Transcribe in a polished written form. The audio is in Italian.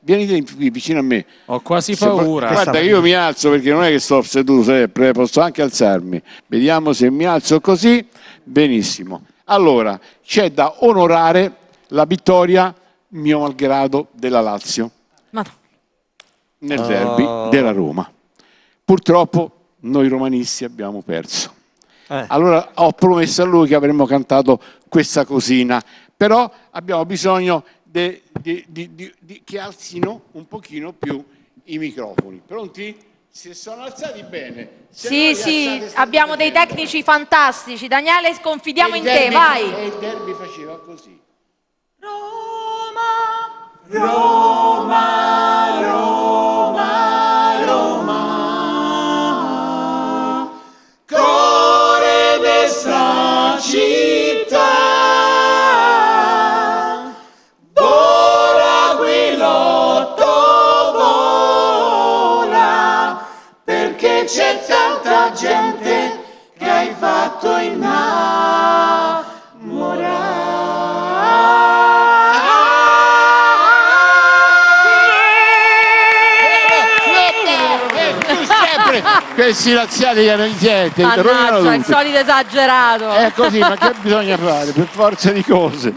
Venite qui vicino a me. Ho quasi paura. Guarda, io mi alzo perché non è che sto seduto sempre, posso anche alzarmi. Vediamo se mi alzo così. Benissimo. Allora, c'è da onorare la vittoria, mio malgrado, della Lazio nel derby della Roma. Purtroppo noi romanisti abbiamo perso. Allora ho promesso a lui che avremmo cantato questa cosina, però abbiamo bisogno che alzino un pochino più i microfoni. Pronti? Si sono alzati bene. Sì, abbiamo dei tecnici fantastici. Daniele, confidiamo in te, vai. E il derby faceva così. Roma, Roma, Roma, Roma, cuore desta città, vola Guilotto, vola, perché c'è tanta gente che hai fatto questi laziali che non siete, mannaggia, il solito esagerato. È così, ma che bisogna fare? Per forza di cose.